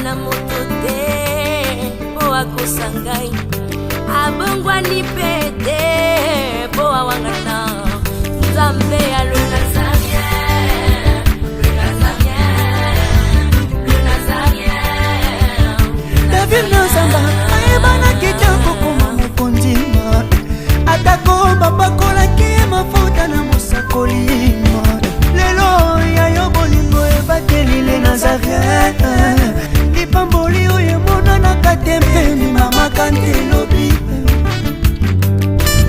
na moto te po akosangai abongwani pete po awangana Nzambe ya luna David Nzamba ayebana kitoko koma mokondima atako bapakolaki mafuta na mosakolima lelo yayo bolingo ebatelile Nazareth lipamboli oyo emonanaka te mpeni mama kantelobi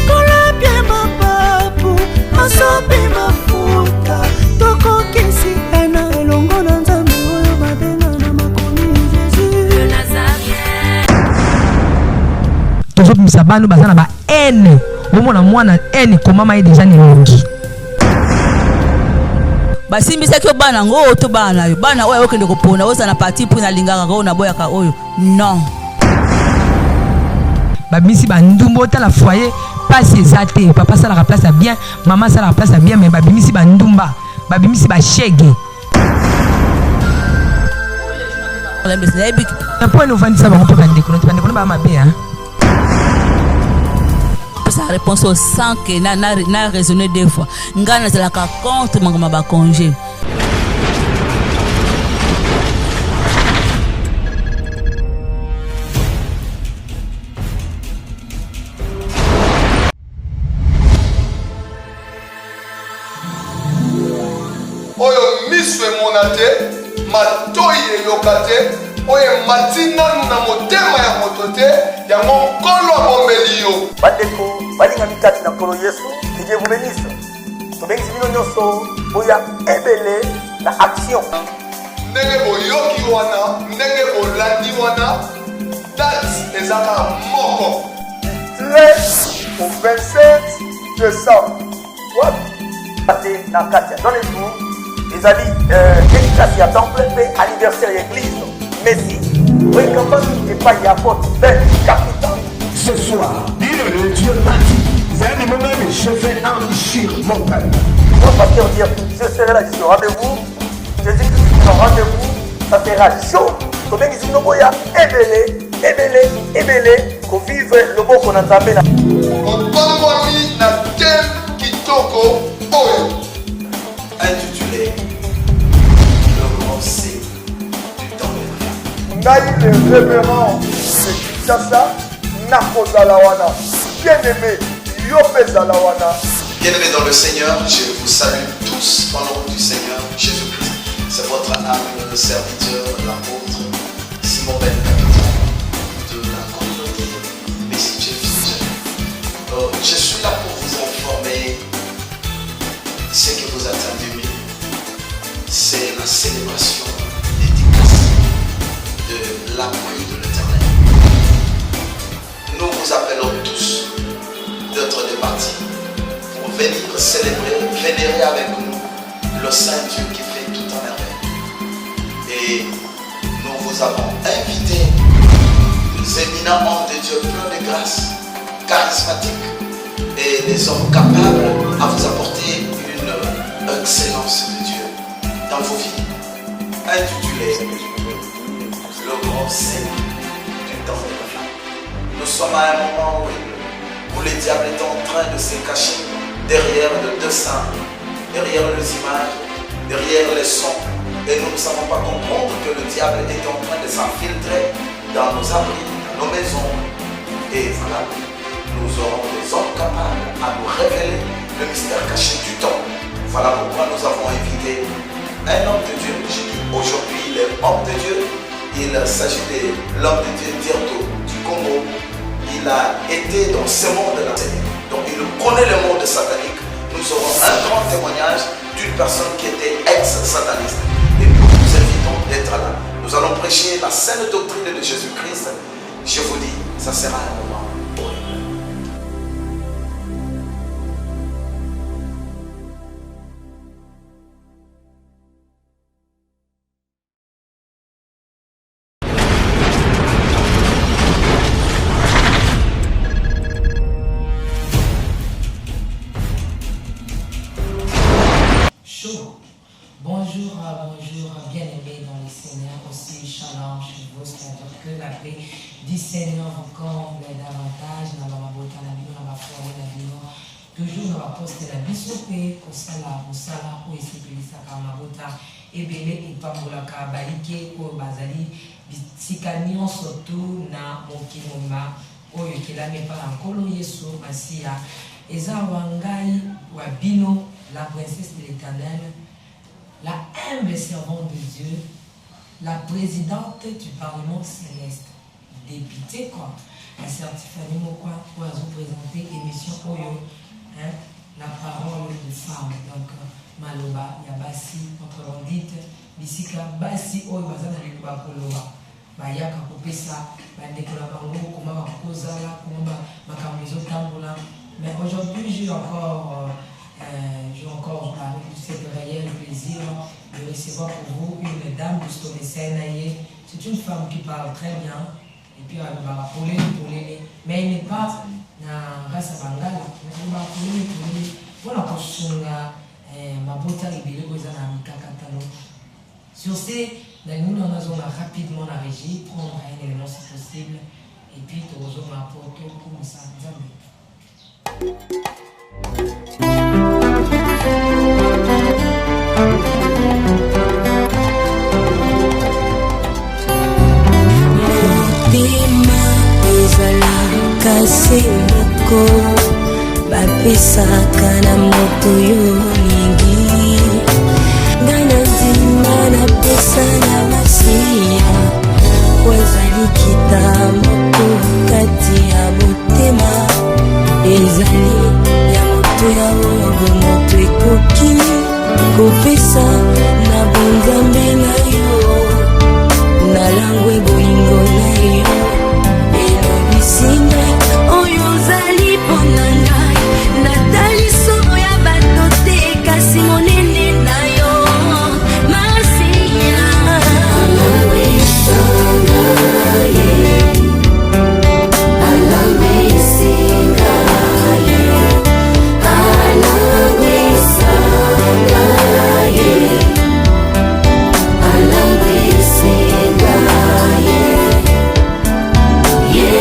kolapie mapapu asopi mafuta tokokisi ena elongo na Nzambe oyo babenga na makomi tozobimisa bano baza na ba ene omona mwana ene komama ye deja ni longi basimbisaki bana ngo to bana yo bana oyo okende kopona oza na parti mpona lingaka ko na boyaka oyo non babimisi bandumba otala foyer pasi eza te papa asalaka place ya bien mama asalaka place ya bien mais babimisi bandumba babimisi bashege mpo ene ovandisa bango mpo bandeko bandeko baa mabe sa réponse au sang que n'a raisonné deux fois ngana c'est la contre mangoma ba congé oyo miswe monate matoyi lokate oye matina na motema ya moto te ya mokolo abombeli yo bandeko balinga mikati na nkolo Yesu que Dieu vous bénisse tobengisi bino nyonso boya ebele na action ndenge boyoki wana ndenge bolandi wana date ezaka moko 13 au 27 décembre what ate na kati ya donnez-vous ezali dédicace ya temple mpe anniversaire ya église Messi, oui, quand même, n'est pas y a pas de capitaine. Ce soir, dis-le, Dieu m'a dit, c'est un moment où je vais enrichir mon père. Mon pasteur dit, je serai là, je suis au rendez-vous. Jésus-Christ, au rendez-vous, ça sera chaud. Comme ils disent, nous voyons, ébélé, qu'on vive le mot qu'on entend là. On parle na thème kitoko oyo. Intitulé Le grand C. Le révérend de Kinshasa, Nakoza Lawana, bien-aimé, Yopé Zalawana. Bien-aimés dans le Seigneur, je vous salue tous au nom du Seigneur Jésus-Christ. C'est votre humble serviteur, l'apôtre Simon Ben de la communauté Messie Jésus. Je suis là pour vous informer ce que vous attendez. C'est la célébration de l'appui de l'Éternel. Nous vous appelons tous d'être départis pour venir célébrer, vénérer avec nous le Saint Dieu qui fait tout en merveille. Et nous vous avons invité, les éminents hommes de Dieu pleins de grâce, charismatiques et des hommes capables à vous apporter une excellence de Dieu dans vos vies. Intitulé Le grand signe du temps de la fin. Nous sommes à un moment où le diable est en train de se cacher derrière le dessin, derrière les images, derrière les sons. Et nous ne savons pas comprendre que le diable est en train de s'infiltrer dans nos abris, dans nos maisons. Et voilà, nous aurons des hommes capables à nous révéler le mystère caché du temps. Voilà pourquoi nous avons invité un homme de Dieu. J'ai dit aujourd'hui, l'homme de Dieu. Il s'agit de l'homme de Dieu Dirto du Congo. Il a été dans ce monde-là. Donc il connaît le monde satanique. Nous aurons un grand témoignage d'une personne qui était ex-sataniste. Et nous vous invitons d'être là. Nous allons prêcher la saine doctrine de Jésus-Christ. Je vous dis, ça sera un moment horrible. Bonjour, bien-aimés dans le Seigneur, aussi shalom chez vous, c'est-à-dire que la paix du Seigneur vous comble davantage dans la beauté, dans la foi, toujours dans la poste de la bisopé, au sala, où est-ce que ça comme la beauté, et belé, et pas pour la kabalike, ou bazali, bisikanion surtout, na mokimomba, ou qui la met pas en colo yesu, asia, et ça wangai, wabino, la princesse de l'éternel. La humble servante de Dieu, la présidente du Parlement céleste, députée quoi, la certifiée quoi, pour vous présenter l'émission Oyo, hein, la parole de femme. Donc, Maloba, Yabasi, autrement dit, Bisika, Basi, Oyo, Bazana, Liba, Koloba, Bayaka, Kopesa, Bandekola, Bango, Kuma, Kozala, Kuma, Makamizo, Tambola. Mais aujourd'hui, j'ai encore ce réel plaisir de recevoir pour vous une dame de Stomécène. C'est une femme qui parle très bien et puis elle va poler, mais elle n'est pas na race bangala, elle va poler pour la prochaine mabota libérée aux anamikakatano. Sur ces, nous allons rapidement la régie, prendre un élément si possible et puis nous allons apporter comme ça. Motema ezalaka se moko bapesaka na moto yo mingi ngai na ndima napesa na masiya po ezali kita moko kati ya motema ezali ya moto ya oyo moto ekoki kopesa na bonzambe na yo na langwe bolingo na yo elobisinga oyo ozali mpona ngai natali solo ya bato te kasi monene na yo masiya alambisanga ye alambisanga ye alambisanga ye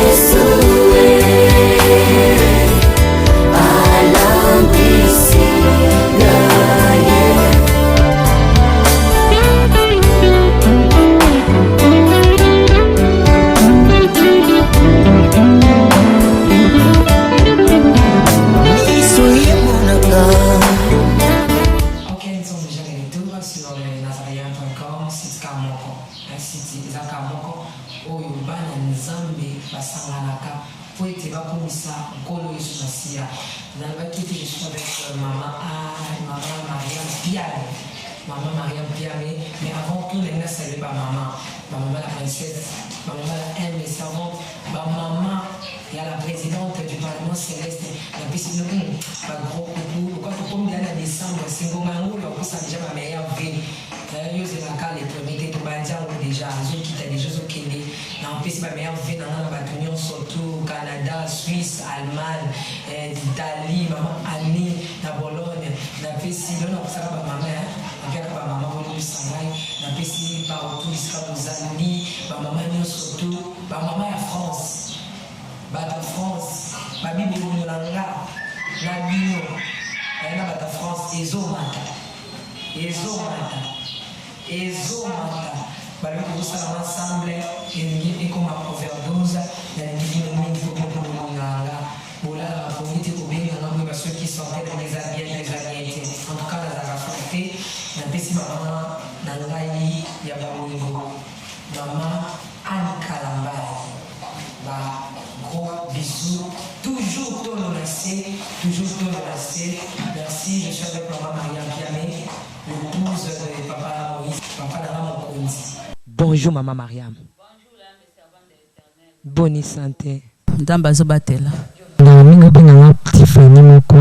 Bonjour Maman Mariam. Bonjour l'âme servante de l'Éternel. Bonne santé. Ndamba zobatela. Na mingo bina Tiffany moko.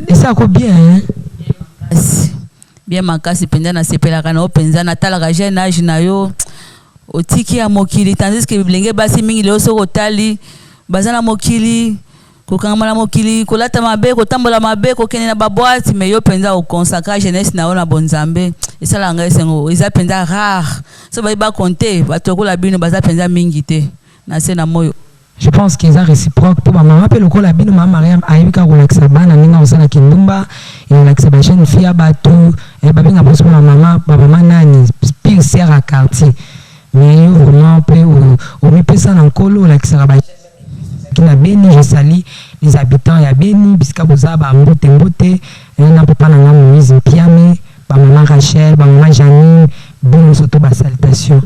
Et ça ko bien hein? Bien makasi penda na sepelaka na openza na talaka jeune âge na yo. Otiki ya mokili tandis que bilenge basi mingi leo soko tali bazana mokili kokanga na mokili kolata mabe kotambola mabe kokene na baboite mais yo penza au consacrer jeunesse na ona bonzambe esala ngai sengo eza penza rare so ba compter batokola bino baza penza mingi te na se na moyo. Je pense qu'ils ont réciproque pour ma maman. Puis le coup la bine ma Mariam aïbika relaxa bana ninga osana kindumba et relaxa ba jeune fille abatou et ba binga boss ma maman nani pire sert à quartier. Mais vraiment peu au mi pesa na nkolo relaxa ba qui na beni je sali les habitants ya beni biska boza ba mbote mbote na papa na Moïse Piame ba maman Rachel ba maman Janine bon surtout ba salutation.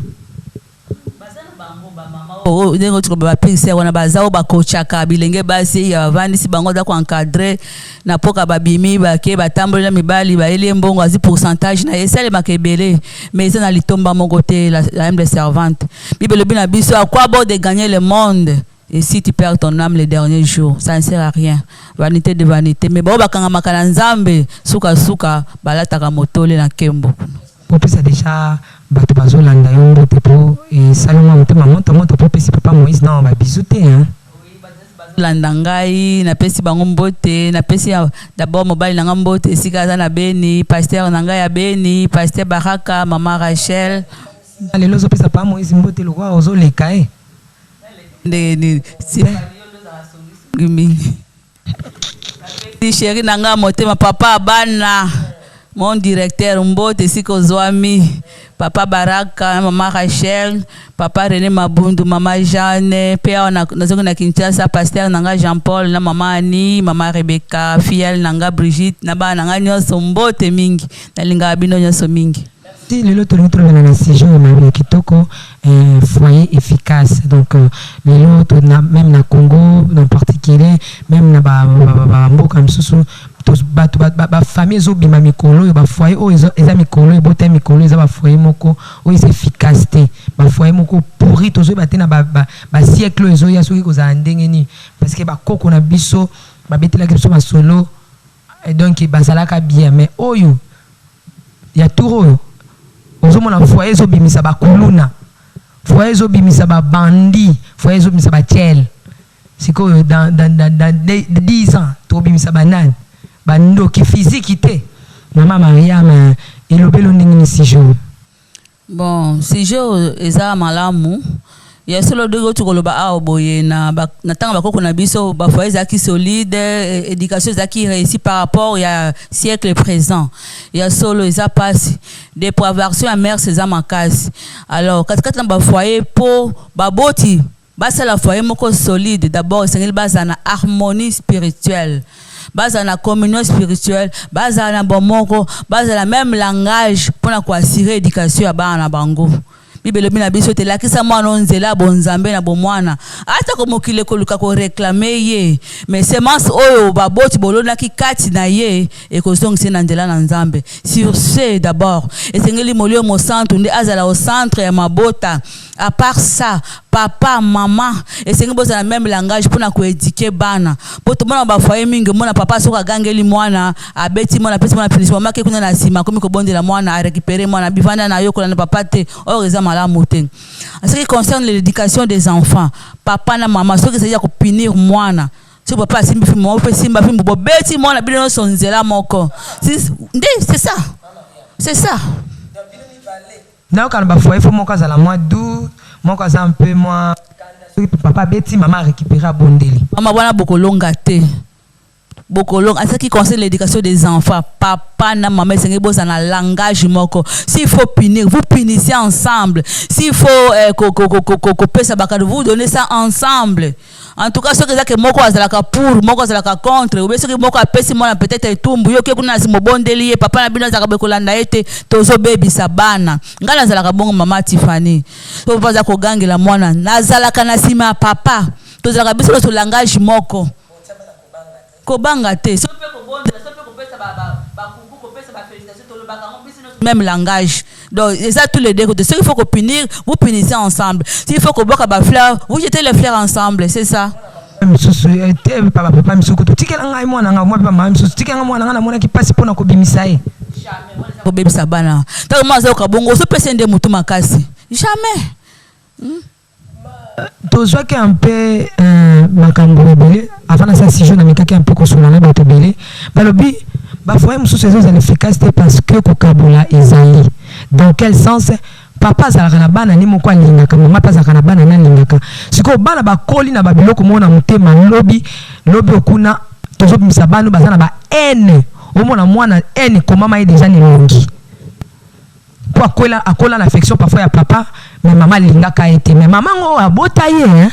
Ndengo tuko ba pinse wana bazao ba kochaka bilenge basi ya vandi si bango za ko encadrer na poka babimi ba ke batambole na mibali ba ele mbongo azi pourcentage na esale makebele mais ça na litomba mogote la humble servante bible bina biso à quoi bon de gagner le monde et si tu perds ton âme les derniers jours ça ne sert à rien vanité de vanité mais ba bakanga makana nzambe suka suka balataka motole na kembo pour ça déjà bato bazolanda yo mbote po et saloma motema moto po pesi papa Moïse non ba bisouté hein landa ngai na pesi bango mbote na pesi d'abord mobile na mbote esika za na beni pasteur na ngai ya beni pasteur Baraka maman Rachel lelo zo pesa papa Moïse mbote lo kwa ozo leka ni si si chéri na ngai motema papa bana mon directeur mbote siko zwami papa Baraka maman Rachel papa René Mabundu maman Jeanne père nazonga na Kinshasa pasteur nanga Jean Paul na maman Annie maman Rebecca fiel nanga Brigitte na ba nanga nyonso mbote mingi na linga bino nyonso mingi. Si le lot na na séjour na kitoko foyer efficace donc le lot même na Congo en particulier même na ba mboka msusu ba famille zo bima mikolo ba foyer o eza mikolo e bote mikolo eza ba foyer moko o is efficacité ba foyer moko pourri tozo ba tena ba siècle ezo ya soki ko za ndenge ni parce que ba koko na biso ba betela ke biso ba solo et donc bazalaka bien mais oyo ya touro ozo mona foyer zo bimisa ba kuluna foyer zo bimisa ba bandi foyer zo bimisa ba tiel siko dans 10 ans to bimisa ba nani bando qui physique té maman Mariam elobelo ndingi si jour bon si jour eza malamu ya solo dogo tukoloba a boye na tanga bakoko na biso ba foyer za ki solide éducation za ki réussi par rapport ya siècle présent ya solo eza passe dépravation à mère c'est makasi alors katikati na ba foyer po baboti basa la foyer moko solide d'abord c'est basa na harmonie spirituelle basa na communion spirituelle basa na bomoko basa na même langage pour na ko assurer éducation ya bana bango Bible bina biso te lakisa mwana onzela bonzambe na bomwana ata ko mokile ko luka ko réclamer ye mais semence oyo baboti bolona ki kati na ye e ko zongisa na nzela na nzambe sur ce d'abord esengeli molio mo centre ndi azala au centre ya mabota à part ça papa maman esengi boza na même langage pour na ko éduquer bana poto mona ba foyer mingi mona papa soka gangeli mwana abeti mwana pesi mwana punishment make kuna na sima komi ko bondela mwana a récupérer mwana bivanda na yo ko na papa te or malamu te. En ce qui concerne l'éducation des enfants, papa na maman, ce qui s'agit de punir mwana. Si papa simba fi mo pe simba fi bo beti mwana bino sonzela moko. C'est ça. C'est ça. Non quand ba foyer faut moko za la moi doux, moko za un peu moi papa beti maman récupérer bondeli. Maman wana bokolonga te. Bokolong, à ce qui concerne l'éducation des enfants, papa na maman c'est bosa na langage moko. S'il faut punir, vous punissez ensemble. S'il faut vous donnez ça ensemble. En tout cas, ce que moko azalaka pour, moko azalaka contre, ou bien ce que moko apesi mona peut-être etumbu yo ke kuna simo bondeli papa na bino azaka bekolanda ete tozo baby sabana. Ngala azalaka bongo mama Tiffany. So papa za ko gangela mwana, nazalaka na sima papa. Tozalaka biso so langage moko. Kobanga te so pe ko bonda so pe ko pesa ba kuku ko pesa ba félicitation to le banga on bisi même langage donc et ça tous les deux côtés. Ce qu'il faut que punir vous punissez ensemble, s'il faut que boka ba fleurs vous jetez les fleurs ensemble, c'est ça. Papa papa misuku to tikela ngai mwana nga moi papa mama misuku tikela mwana nga na mwana ki passe pona ko bimisa ye jamais ko bimisa bana tant que moi za ka bongo so pesa nde mutu makasi jamais tozwaki un peu makambo ebele avant na ça si je namekaki un peu kosola na bato ebele balobi bafoye mosusu ezozala efficace te parce que kokabola ezali dans quel sens papa azalaka na bana ni moko alingaka mama mpe azalaka na bana ni alingaka sikoyo bana bakoli na babiloko mona motema lobi okuna tozobimisa bano baza na baene omona mwana ene komama ye deja ni longi po akola na affection parfois ya papa mais mama alingaka ye te mais mama ngo abota ye hein?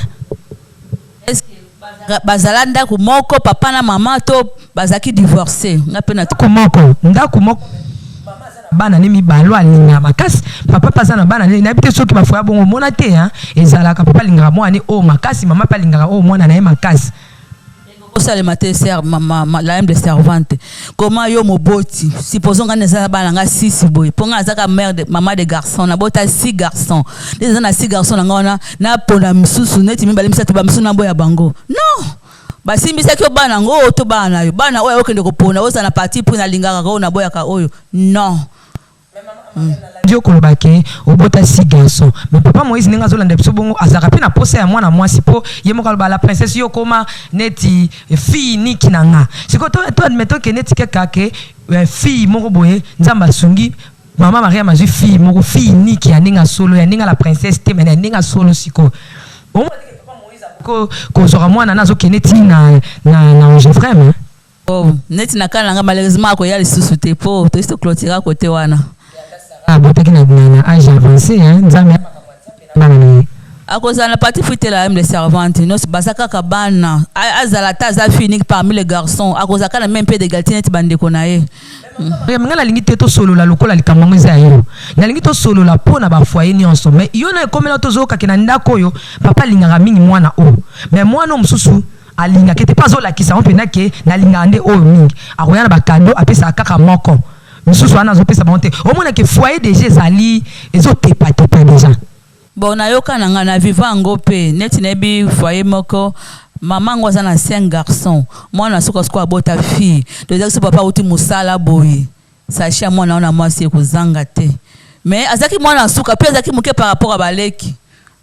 Est-ce que bazala ndako moko papa na mama to bazaki divorcé nga pe na ndako moko bana ne mibalo alinga makasi papa paza na bana ne nabite soki bafoya bongo mona te hein ezalaka papa lingaka mwana o makasi mama pa lingaka o mwana na ye makasi osale matin sert mama la humble servante comment yo moboti supposons nga neza bana nga 6 boy ponga azaka mère de maman de garçon na bota 6 garçons les na 6 garçons nga na pona misusu neti mibali misatu ba misusu na boya bango non basimbisa kyo bana ngo to bana yo bana oyo okende kopona oza na parti pour na lingaka ko na boya ka oyo non Dieu kolobake obota 6 garçons mais papa Moïse ninga zolanda biso bongo azaka pe na posa ya mwana mwasi po ye moko ba la princesse yo koma neti fille niki nanga siko to admettons que neti kaka fille moko boye nzamba sungi mama Maria mazui fille moko fille niki ya ninga solo ya ninga la princesse te mais ninga solo siko ko sera mwana nazo keneti na ange frère oh neti na kana nga malheureusement ko ya lisusu te po to isto clôturer côté wana botaki na âge avancé hein nzambe akozala na parti fuite la même les servantes non basaka kabana azala ta za fini parmi les garçons akozaka na même peu d'égalité net bandeko na ye nga nalingi te tosolola lokola likambo eza ya yo nalingi tosolola mpo na bafoye nyonso mais yo na ekomela tozokaki na ndako oyo papa alingaka mingi mwana oyo mais mwana oyo mosusu alingaka ete mpo azolakisa ngo mpena ke nalingaka nde oyo mingi akoya na bakado apesaka kaka moko misusu wana azopesa bango te omona ke foyer déjà ezali ezotepatepa déjà bon nayoka na nga na vivant ngo mpe neti nayebi foyer moko mama ngo aza na 5 garçons mwana suka suka abota fille toza kisi papa uti musala boye sacha mwana wana mwasi ekozanga te mais azaki mwana suka mpe azaki moke par rapport a baleki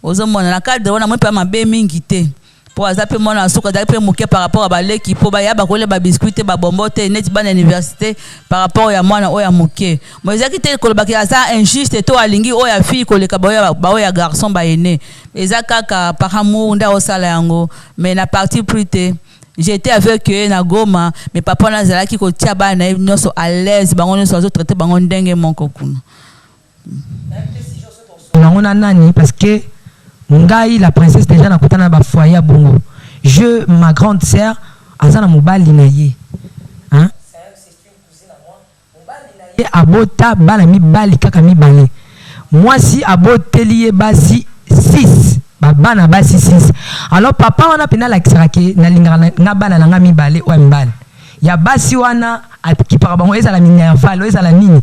ozomona na cadre wana mwe mpe mabe mingi te po azape mwana suka azaki mpe moke par rapport a baleki po baya bakole ba biscuit te ba bombo te neti bana université par rapport ya mwana oya moke mo ezaki te kolobaki aza injuste to alingi oya fille koleka ba oya garçon ba ene ezakaka par amour nda osala yango mais na partie plus te j'étais avec eux na Goma mais papa na zalaki ko tia bana nyonso à l'aise bango nyonso azo traiter bango ndenge moko kuna on nani parce que ngai la princesse déjà na kotana ba foyer bongo je ma grande sœur azana mobali na ye hein c'est une cousine à moi mobali na ye abota bala mibali kaka mibale moi si aboteli ye basi 6 bana basi 6 alors papa wana pena la kisaki na lingana nga bana na nga mibale o mbali ya basi wana akipaka bango ezala minerval ezala nini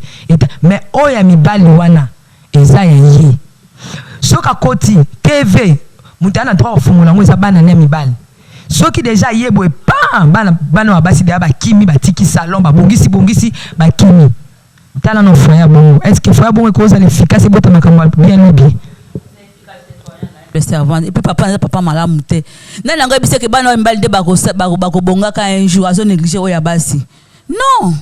mais o ya mibali wana eza ya ye soka koti TV mutana droit ofungula ngo eza bana na mibali soki déjà yebo pa bana wa basi de ba kimi batiki salon ba bongisi ba kimi tala no foyer bongo est-ce que foyer bongo ko za efficace bota makambo bien bien le servant et puis papa malamu te na nanga biseke bana mbali de bakobonga ka un jour azo négliger oya basi non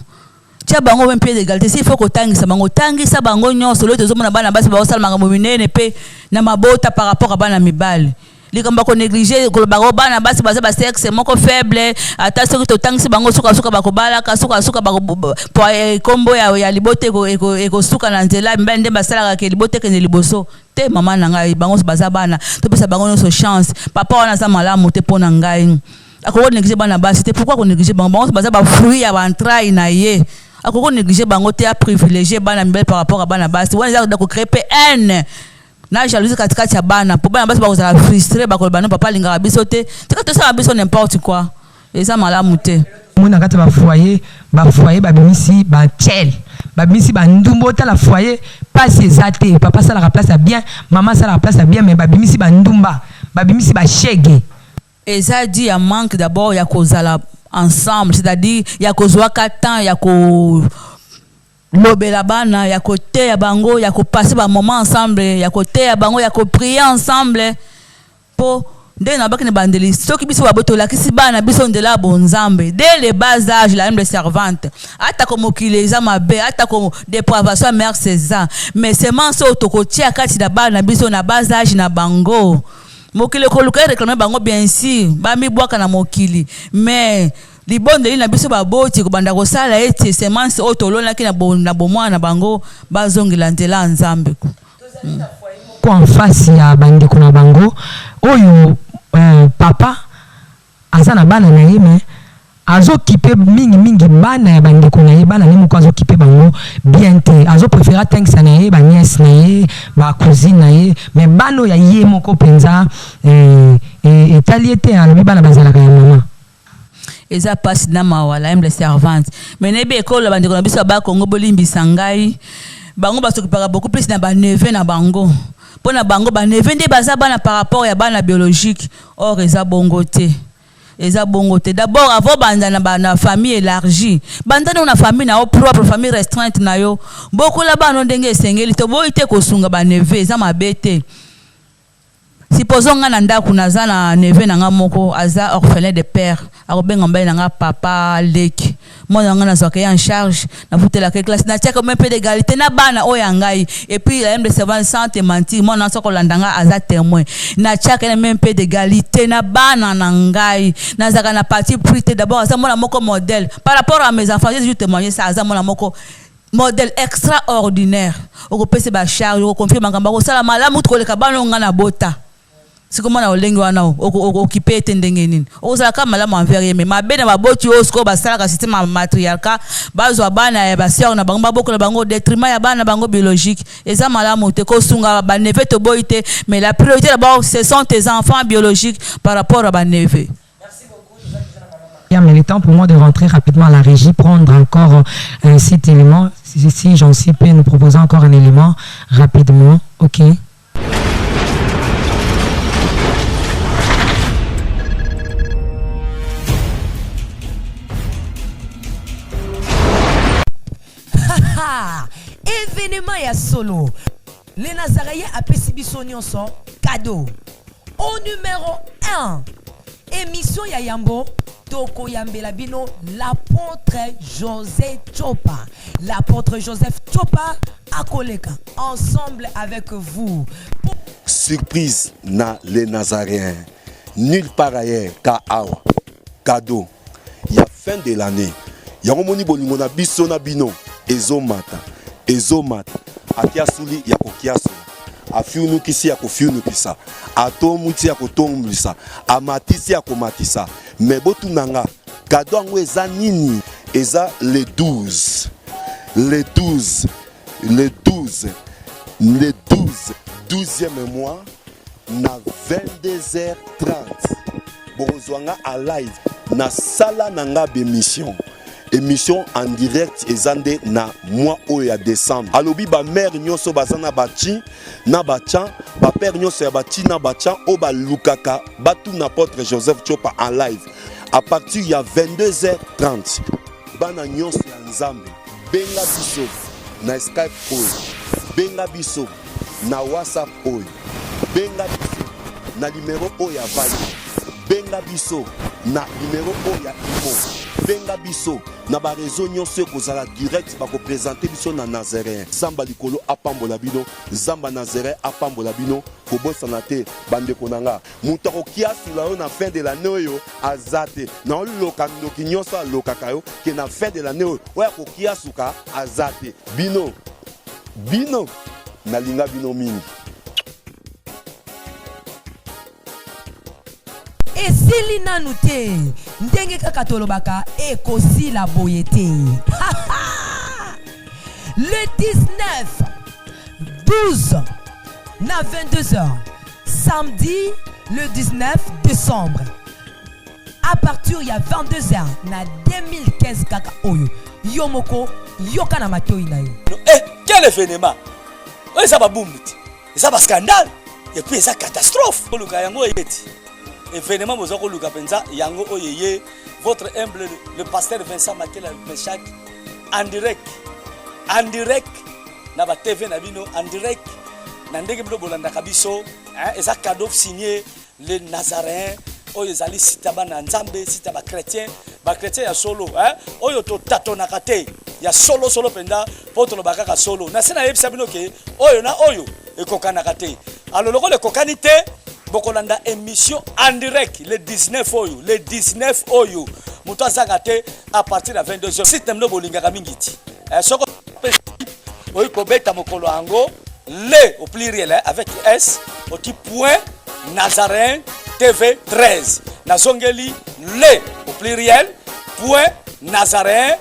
tia bango même pied d'égalité s'il faut ko tangisa bango nyonso lo tozomona bana basi ba osala makambo minene pe na mabota par rapport a bana mibali likambo ko négliger ko bango bana basi baza ba sexe moko faible ata soki to tangisa bango suka bakobala ka suka po kombo ya libote eko suka na nzela mbali nde basala ka libote ke ne liboso te mama na ngai bango baza bana to pesa bango nyonso chance papa wana za malamu te pona ngai akoko négliger bana basi te pourquoi ko négliger bango baza ba fruit ya ba entraille na ye akoko négliger bango te a privilégier bana mbele par rapport a bana basi wana za ko créer haine na jalousie katikati ya bana po bana basi bakozala frustré bakoloba no papa lingaka biso te tika tosala biso n'importe quoi eza malamu te mona kati ba foyer babimisi ba tchel babimisi ba ndumbo ta la foyer pas ezate papa sala la place bien maman sala la place bien mais babimisi ba ndumba babimisi ba shege eza dit ya manque d'abord ya kozala ensemble c'est-à-dire ya kozwa ka temps ya ko lobela bana ya kote ya bango ya ko passer ba moment ensemble ya kote ya bango ya ko prier ensemble po nde na baki na bandeli soki biso babotolakisi bana biso ndela bonzambe dès le bas âge la même de servante ata ko mokili eza mabe ata ko dépravation mère César mais semence otokotia kati na bana biso na bas âge na bango mokili koluka réclamer bango bien sûr bami bwaka na mokili mais libondeli na biso baboti kobanda kosala ete semence otolonaki na bomwana na bango bazongela nzela nzambe ko en face ya bandeko na bango oyo papa aza na bana na ye mais azokipe mingi bana ya bandeko na ye bana ne moko azokipe bango bien te azopréféra atangisa na ye baniese na ye bacousine na ye mais bana ya ye moko mpenza etali ete alobi bana bazalaka ya mama eza pasi na mawa la humble servante mais nebe ekolo bandeko na biso ba Congo bolimbisa ngai bango basokipaka beaucoup plus na baneve na bango pour na bango baneve nde baza bana par rapport ya bana biologique or eza bongo te d'abord avant banda na famille élargie banda na famille na propre famille restreinte na yo beaucoup la bana ndenge esengeli to boite kosunga baneve eza mabete supposons nga na ndako naza na neve na nga moko aza orphelin de père akobenga mbai na nga papa leki mwana nga nazwaka en charge na futela ke classe na tiaka même peu d'égalité na bana oya ngai et puis la même de servant sans te mentir mwana soko landanga aza témoin na tiaka même peu d'égalité na bana na ngai nazaka na partie prité d'abord aza mwana moko modèle par rapport à mes enfants je témoigner ça aza mwana moko modèle extraordinaire okopese ba charge okonfie makamba ko sala malamu to koleka bana nga na bota sikomo na olengi wana okipe ete ndenge nini ozala kama malamu envers ye mais mabe na baboti osko basalaka système matriarcat bazwa bana ya baseur na bango baboko na bango détriment ya bana bango biologique eza malamu te kosunga baneve to boite mais la priorité d'abord ce sont tes enfants biologiques par rapport à baneve. Mais il est temps pour moi de rentrer rapidement à la régie, prendre encore cet élément. Si j'en sais peut nous proposer encore un élément rapidement. Ok. Événement ya solo. Les Nazaréens appellent biso nyonso cadeau. Au numéro 1. Émission ya Yambo. Toko Yambela Bino, l'apôtre Joseph Chopa. L'apôtre Joseph Chopa à Koleka. Ensemble avec vous. Surprise na les Nazaréens. Nulle part ailleurs qu'à Awa. Cadeau. Il y a fin de l'année. Il y a un moni bolingo na biso na bino. Ezomata. Akiasuli ya kokiasula. Afiunu kisi ya kofiunu kisa. Atomuti ya kotomulisa. Amatisi ya komatisa. Mais botu nanga. Kado ango eza nini? Eza le 12. Le 12e mois na 22h30. Bonzwanga à live. Na sala nanga bémission. Émission en direct ezande na mois oya décembre. Alobi ba mère nyonso bazana bachi na bachan, ba père nyonso ya bachi na bachan o ba lukaka batu n'apôtre Joseph Chopa en live. À partir ya 22h30. Bana nyonso ya nzambe. Benga biso na Skype oyo. Benga biso na WhatsApp oyo. Benga biso na numéro oya Viber. Benga biso na numéro oya Imo. Benga biso na ba réseau nyonso kozala direct ba ko présenter biso na Nazaréen. Zamba likolo apambola bino, Zamba Nazaréen apambola bino, ko bosana te bande konanga. Muto ko kiasula yo na fin de l'année oyo azate. Na loka ndoki nyonso lokaka yo ke na fin de l'année oyo oya ko kiasuka azate. Bino na linga bino mingi. Et si nanu te ndenge kaka tolobaka ekosi la boyete. Le 19 12 na 22h samedi le 19 décembre à partir ya 22h na 2015 kaka oyo yomoko yoka na matoi na yo. Quel événement? Oh, ça va boum. Ça va scandale et puis ça catastrophe. Le gars yango yeti. Événement mozoko luka penza yango oyeye votre humble le pasteur Vincent Makela Meshak en direct na ba TV na bino en direct na ndenge bino bolanda kabiso et ça cadeau signé les Nazaréens oyo ezali sita bana nzambe sita ba chrétien ya solo oyo to tatonaka te ya solo penda poto lo bakaka solo na sena yebisa bino ke oyo na oyo ekokanaka te alors lokole kokani te bokolanda émission en direct le 19 oyo muto azanga te à partir de 22h site nemno bolingaka mingiti soko oyo kobeta mokolo ango le au pluriel avec S au petit point Nazaréen TV 13 nazongeli le au pluriel point Nazaréen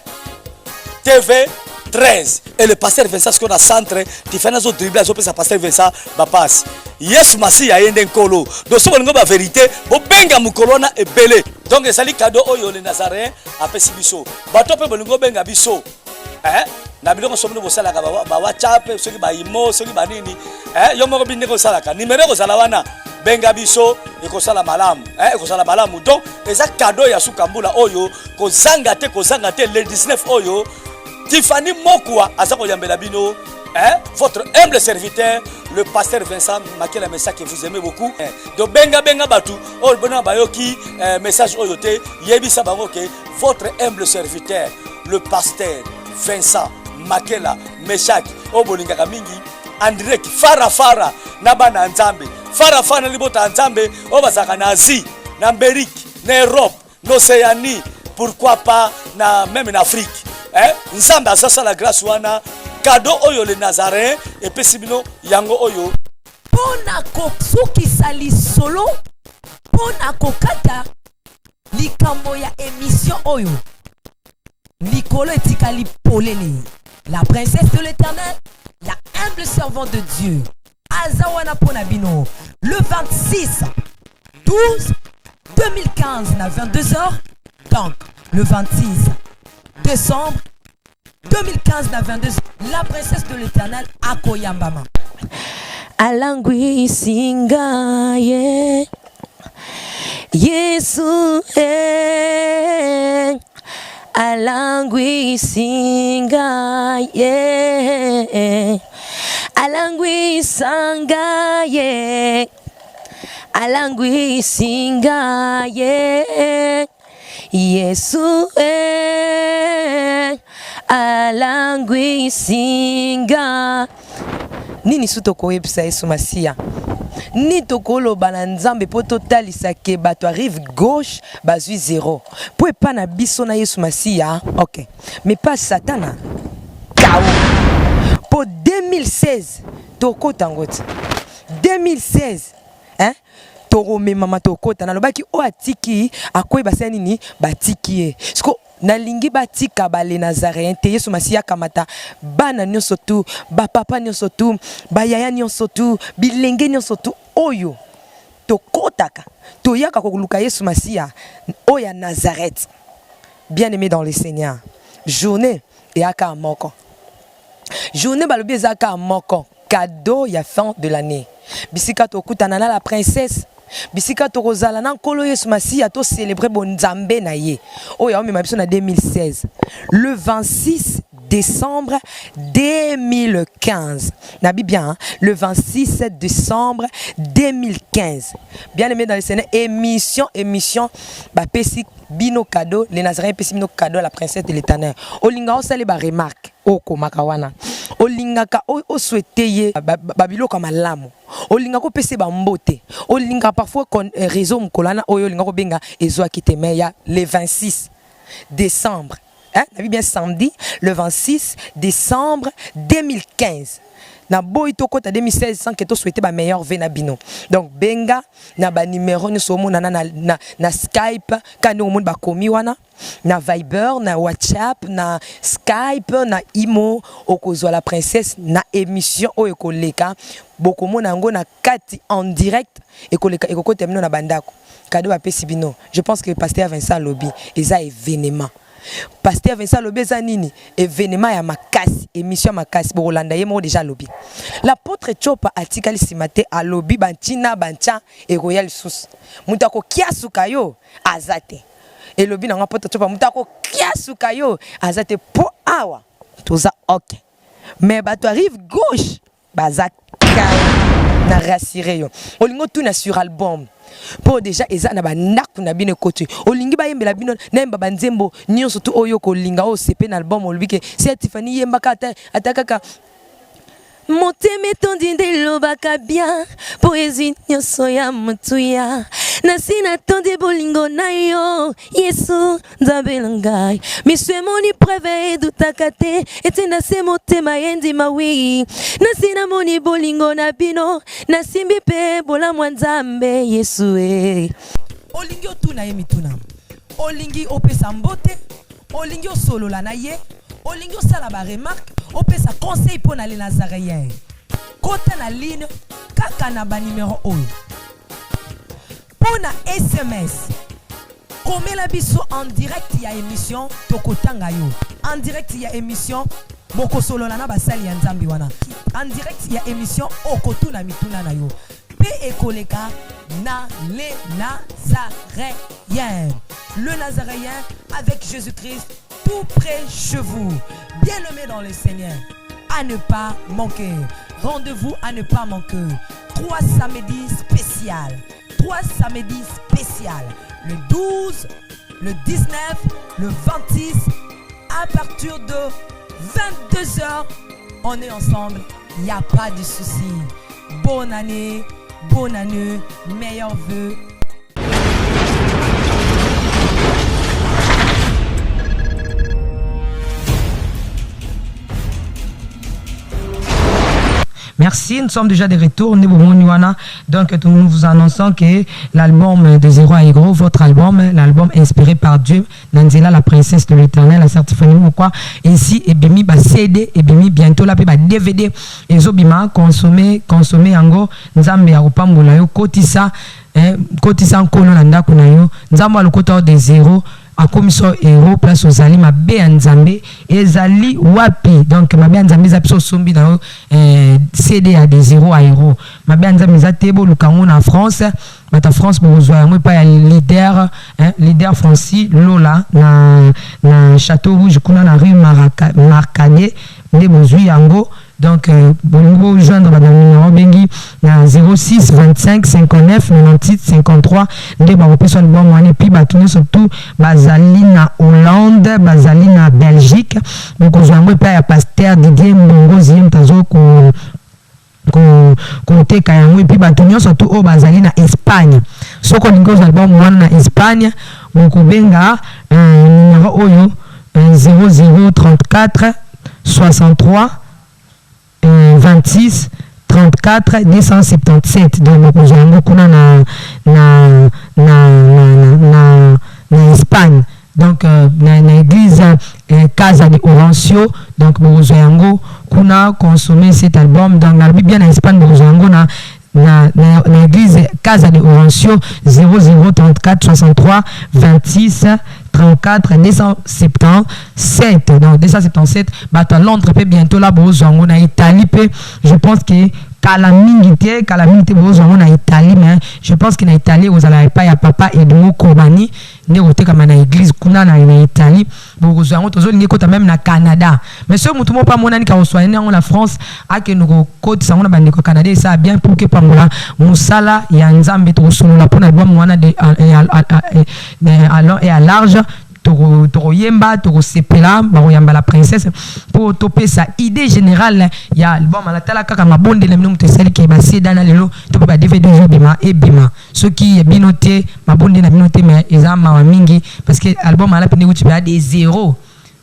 TV 13 et le pasteur Vincent ce qu'on a centre qui fait nazo dribble azo pesa pasteur Vincent ba passe Yesu Masiya yende nkolo donc so bolingo ba vérité bo benga mukolo na ebele donc ezali cadeau oyo le Nazaréen apesi biso bato pe bolingo benga biso na biloko somno bosalaka ba WhatsApp soki ba imo soki ba nini yo moko binde ko salaka numéro ko sala wana benga biso ekosala malamu ekosala malamu donc eza cadeau ya sukambula oyo kozanga te le 19 oyo Tiffany Mokwa azako yambela bino votre humble serviteur le pasteur Vincent Makela message que vous aimez beaucoup donc benga batu o bona bayoki message oyo te yebisa bango ke votre humble serviteur le pasteur Vincent Makela message o bolingaka mingi en direct fara na bana nzambe fara na libota nzambe o bazaka na Asie na Amérique na Europe na Océanie pourquoi pas na même en Afrique nzambe asasa la grâce wana cadeau oyo le Nazaréen et pesibino yango oyo pona koksuki sali solo pona kokata likambo ya émission oyo likolo etikali polele la princesse de l'Éternel la humble servante de Dieu azawana pona bino le 26 12 2015 na 22h donc le 26 décembre 2015 na 22h la princesse de l'Éternel akoyambama alangwi singa Yesu alangwi singa alangwi sanga alangwi singa Yesu alangwi singa nini sutoko websa Yesu Masiya ni tokoloba na nzambe po totalisa ke bato arrive gauche bazui 0 po epa na biso na Yesu Masiya ok mais pas satana kao po 2016 tokota ngoti 2016 torome mama tokota na lobaki o atiki akoyeba sa nini batiki ye siko nalingi batika bale Nazaréen te Yesu Masiya kamata bana nyonso tu bapapa nyonso tu bayaya nyonso tu bilenge nyonso tu oyo tokotaka toyaka kokuluka Yesu Masiya oya Nazareth bien aimé dans le Seigneur journée et aka moko journée balobi ezaka moko cadeau ya fin de l'année bisika tokutana na la princesse bisika tokozala na nkolo Yesu Masiya to célébrer bonzambe na ye oyo omema biso na 2016 le 26 décembre 2015 nabi bien le 26 décembre 2015 bien aimé dans le Seigneur émission ba pesi bino cadeau les Nazaréens pesi bino cadeau à la princesse de l'Éternel olinga osale ba remarque okomaka wana olingaka o souhaiter babiloko malamu olinga ko pese ba mbote olinga parfois réseau mkolana oyo olinga ko benga ezwa kiteme ya le 26 décembre nabi bien samedi le 26 décembre 2015 na boy tokota 2016 sans que to souhaiter ba meilleur ve na bino donc benga na ba numéro ni somo na Skype kani o monde ba komi wana na Viber na WhatsApp na Skype na Imo okozwa la princesse na émission o ekoleka bokomona ngo na kati en direct ekoleka ekokota bino na bandako cadeau ba pesi bino je pense que pasteur Vincent Lobi eza événement pasteur Vincent Lobi eza nini événement ya makasi émission makasi bokolanda ye mo déjà Lobi l'apôtre Chopa atikali simate a Lobi bantina bancha e royal sus mutako kiasuka yo azate et Lobi na apôtre Chopa mutako kiasuka yo azate po awa toza ok mais bato arrive gauche bazaka na rassurer yo olingo tuna sur album pour déjà eza na bandaku na bino côté olingi ba yembela bino na yemba banzembo nyonso tu oyo ko linga o CP na album olbike c'est Tiffany yemba kata atakaka Moteme tondi ndelo baka bien poésie nyonso ya mutuya nasina tondi bolingo na yo Yesu nzambe ngai miswe moni preve dutakate etenda se motema yendi mawi nasina moni bolingo na bino nasimbi pe bola mwanzambe Yesu olingi otuna ye mituna olingi opesa mbote olingi osolola na ye olingi osala ba remarque opesa conseil pour les Nazaréens kota na ligne kaka na ba numéro oyo pour na SMS komela biso en direct ya émission tokotanga yo en direct ya émission bokosolola na basali ya nzambi wana en direct ya émission okotuna mituna na yo pe ekoleka na les Nazaréens le Nazaréen avec Jésus-Christ tout près chez vous. Bien-aimés dans le Seigneur, à ne pas manquer. Rendez-vous à ne pas manquer. 3 samedis spécial. 3 samedis spécial. Le 12, le 19, le 26, à partir de 22h, on est ensemble. Il n'y a pas de souci. Bonne année, meilleurs vœux. Merci, nous sommes déjà de retour. Donc, nous vous annonçons que l'album de Zéro à Hégro, votre album, l'album inspiré par Dieu, Nanzela, la princesse de l'éternel, la certifiée ou quoi. Ici, et bimi, ba CD, et bimi, bientôt là, ba DVD, et zobima, consommer, ango, nzambe ya upambola yo, kotisa, nkolo nanda kuna yo, nzambe alukota de zéro. A commission héros place aux ali ma be nzambe ezali wapi donc ma be nzambe za biso sombi na CD à des 0 à héros ma be nzambe za tebo lukango na France mata France bozwa yango pa ya leader leader Francis Lola na Château Rouge kuna na rue Marcanet nde bozwi yango. Donc, vous joindre le numéro bengi 06 25 59 98 53. Nous avons besoin de bon et puis surtout Bazalina Hollande, Bazalina Belgique. Donc, vous avez un pasteur Didier Mbongo Ziem Tazo côté Kayango et puis surtout au Bazalina Espagne. Ce qu'on a besoin de Espagne, vous avez un numéro 0034 63 26 34 277. Donc nous avons beaucoup na Espagne. Donc na église Casa de Orancio. Donc nous avons kuna consommer cet album. Donc la Bible en Espagne nous avons na église Casa de Orancio 0034 63 26 34 277. Donc 277 à Londres peut bientôt là bozango na Italie peut je pense que calamité bozango na Italie mais je pense que na Italie vous allez pas ya papa Edmo Kobani ne wote kama na église kuna na Italie bozango tozo lingi kota même na Canada mais ce mutumo pas monani ka oswani na la France a que nous côte sango na bandeko Canada ça bien pour que pamola musala ya nzambe to solola pona album wana de et à large toro yemba toro sepela ba yamba la princesse pour toper sa idée générale ya album la tala kaka mabonde na mino mutesali ke ba sedana lelo to ba DVD bima et bima ce qui est binoté mabonde na binoté mais ezama wa mingi parce que album ala pende uti ba des zéro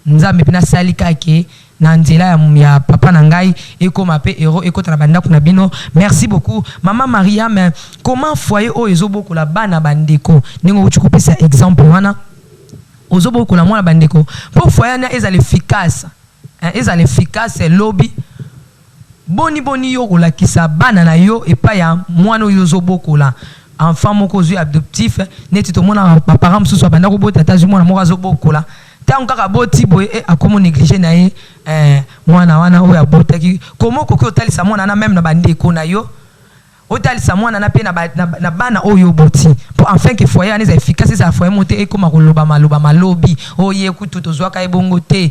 nzambe pena salika ke na nzela ya papa na ngai eko mape héros eko tana banda kuna bino. Merci beaucoup maman Maria. Mais comment foyer o ezoboko la bana bandeko ningo uti kopesa exemple wana ozoboko la mwana bandeko pour foyer na ezali efficace lobby boni yo kola kisa bana na yo epa ya mwana yo zoboko la enfant moko zui adoptif neti to mona papa msusu banda ko bota tazi mwana moko azoboko la tant kaka boti boye akomo négliger na ye mwana wana oyo abotaki komo koki otalisa mwana na même na bandeko na yo otalisa mwana na pe na bana oyo boti pour enfin que foyer aneza efficace ça foyer monter et comme koloba malobi oye kutu tozwaka ebongo te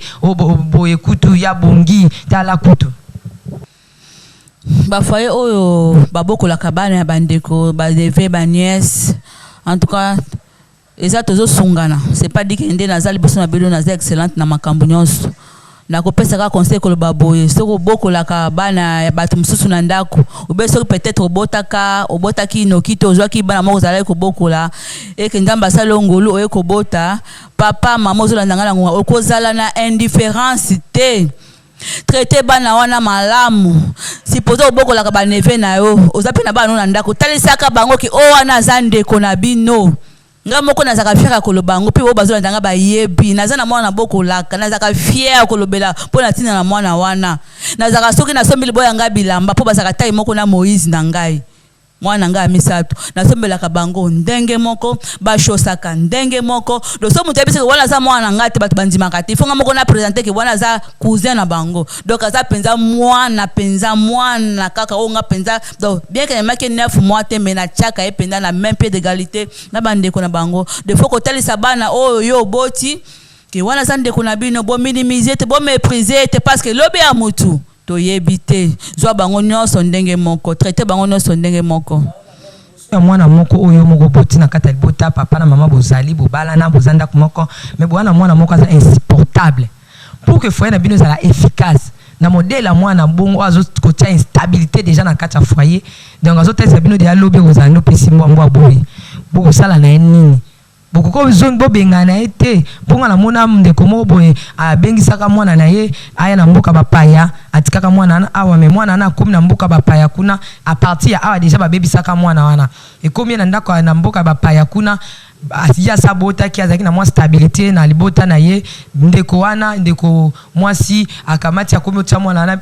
boye kutu ya bongi tala kutu. bafoye oyo babokolaka bana ya bandeko badeve baniese en tout cas eza tozosungana c'est pas dit que nde naza liboso na bino naza excellente na makambo nyonso nakopesaka conseil koloba boye soki obokolaka bana ya bato mosusu na ndako obe soki peut-être obotaki noki te ozwaki bana moko ozalaki kobokola eke nzambe asali ngolu oye kobota papa mama ozolanda nga na ngonga okozala na indifférence te traité bana wana malamu supposé obokolaka baneve na yo oza mpe na bana na ndako talisaka bango ki o wana aza ndeko na bino nga moko nazaka fier koloba ngo mpe bo bazolanda nga bayebi naza na mwana bokolaka nazaka fier kolobela mpo na ntina na mwana wana nazaka soki nasombi liboya nga bilamba mpo bazaka tai moko na Moïse na ngai mwana nga misato nasombelaka bango ndenge moko bashosaka ndenge moko doso mutu yebiseke wana za mwana nga te bato bandimaka te fonga moko na présenter ke wana za cousin na bango donc aza penza mwana kaka o nga penza donc bien que make 9 mois te mais na chaka e penza na même pied d'égalité na bandeko na bango de fois kotalisa bana oyo yo boti ke wana za ndeko na bino bo minimiser te bo mépriser te parce que lobe ya mutu toyebi te zwa bango nyonso ndenge moko traité bango nyonso ndenge moko ya mwana moko oyo moko boti na kata libota papa na mama bozali bobala na bozanda kumoko mais bwana mwana moko aza insupportable pour que foyer na bino ezala efficace na modèle ya mwana bongo azo kotia instabilité déjà na kati ya foyer donc azo tesa bino de alobi kozala no pesi mbwa boye bokosala na nini bokoko zone bobengana ete bonga na mona ndeko moko boye abengisaka mwana na ye aya na mboka bapaya atikaka mwana na awa me mwana na komi na mboka bapaya kuna a partir ya awa déjà babebisaka mwana wana ekomi na ndako na mboka bapaya kuna ya sabota ki azaki na mwa stabilité na libota na ye ndeko wana ndeko mwasi akamati akomi otya mwana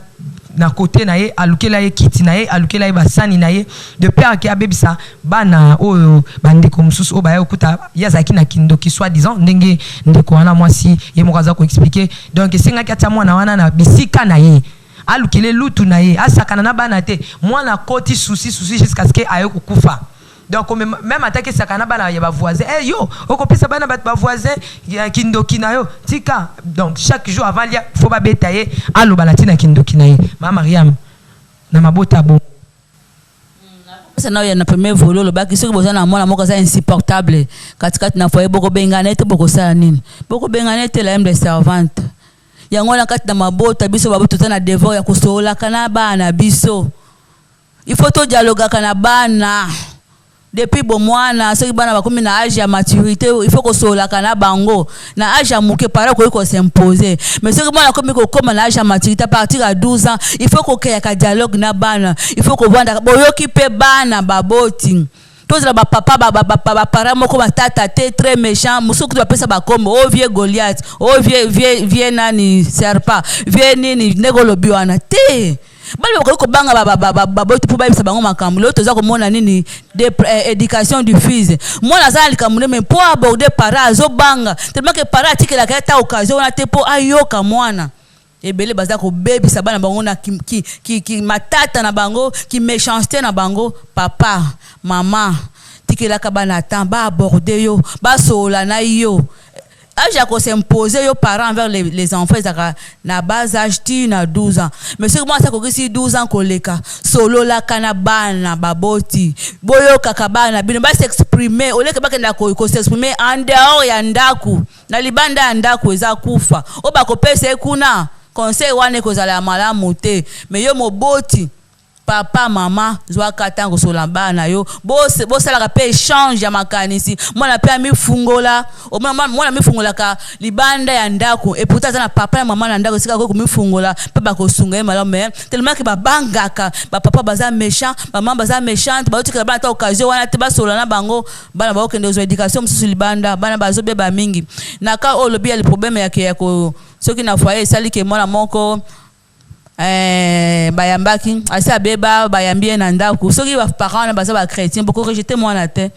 na côté na ye alukela ye kiti na ye alukela ye basani na ye de père qui abebisa bana oyo bandeko mususu o ba okuta yazaki na kindoki soi-disant ndenge ndeko wana mwasi ye moko aza ko expliquer donc singa ki atia mwana wana na bisika na ye alukele lutu na ye asakana na bana te mwana koti souci jusqu'à ce que ayo kukufa donc même attaquer sakana bana ya ba voisin eh yo okopesa bana ba voisin kindoki na yo tika donc chaque jour avant il faut ba betailler allo balatina kindoki na ye mama Mariam na mabota bo ça na ya na premier volo lo baki soki bozana mwana moko za insupportable katikati na foyer boko bengana te boko sala nini boko bengana te la de servante yango na kati na mabota biso babuto tana devoir ya kosola kana bana biso il faut to dialogue kana bana depuis bon mwana soki bana bakomi na âge ya maturité il faut que sola kana bango na âge ya muke para ko s'imposer mais soki mwana komi ko koma na âge ya maturité à partir à 12 ans il faut ko kaya ka dialogue na bana il faut ko vanda boyoki pe bana baboti tous la papa ba para moko batata te très méchant musuku to pesa ba kombo o vieux Goliath o vieux nani serpa vieux nini negolobi wana te bali ko banga baboto po bayisa bango makambo lo toza ko mona nini de éducation du fils mona za likamune mais pour aborder para zo banga tellement que para tikela ka ta occasion na te po ayoka mwana ebele baza ko bebisa bana bango na ki matata na bango ki méchanceté na bango papa mama tikela ka bana temps ba aborder yo ba sola na yo âge ko s'imposer yo parents envers les enfants na bas âge ti na 12 ans mais ce que moi ça ko si 12 ans koleka solo la kana bana baboti boyo kaka bana bino ba s'exprimer oleka ba kenda ko s'exprimer en dehors ya ndaku na libanda ya ndaku eza kufa o ba ko pesa kuna conseil wane ko zala malamu te mais yo moboti papa mama zwa katango sola bana yo bo sala pe échange ya makanisi mwana pe mifungola o mwana mifungola ka libanda ya ndako et pourtant na papa na mama na ndako sika ko mifungola pe ba ko sunga ye malamu mais tellement que ba bangaka ba papa baza méchant ba mama baza méchante ba utika ba ta occasion wana te ba sola na bango bana ba okende zo éducation mususu libanda bana bazo beba mingi na ka o lobi ya le problème ya ko soki na foyer sali ke mwana moko bayambaki asa beba bayambie na ndako soki ba parents na baza ba chrétien beaucoup rejeter mwana te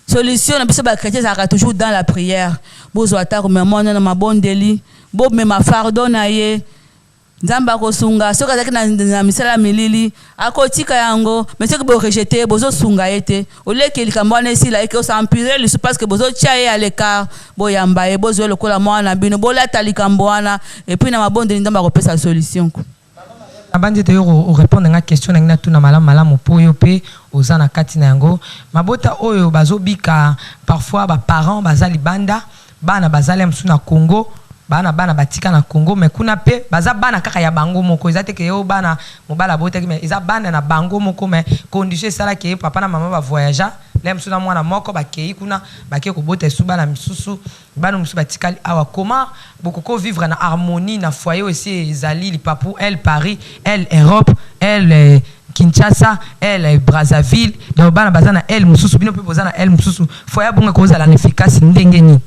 solution na biso ba chrétien ça toujours dans la prière bozo atako mais mwana na mabondeli bo me ma fardo na ye nzamba ko sunga soki azaki na misala milili akotika yango mais soki bo rejeter bozo sunga ete oleke likambwana esila eke osampirer le parce que bozo chaye à l'écart bo yamba e bozo lokola mwana bino bolata likambwana et puis na mabondeli nzamba ko pesa solution ko abandi te yo répondre à question na tout na malamu po yo pe ozana kati na yango mabota oyo bazobika parfois ba parents bazali banda bana bazali msu na Congo bana batika na Congo mais kuna pe baza bana kaka ya bango moko ezate ke yo bana mobala bota mais eza bana na bango moko mais condition sala ke papa na maman ba voyager les msu na mwana moko bakei kuna bakie ko bota su bana msusu bana msu batikali awa comment boko vivre na harmonie na foyer aussi ezali lipapu elle Paris elle Europe elle Kinshasa elle Brazzaville donc bana bazana elle msusu bino pe bozana elle msusu foyer bonga ko zala efficace ndenge ni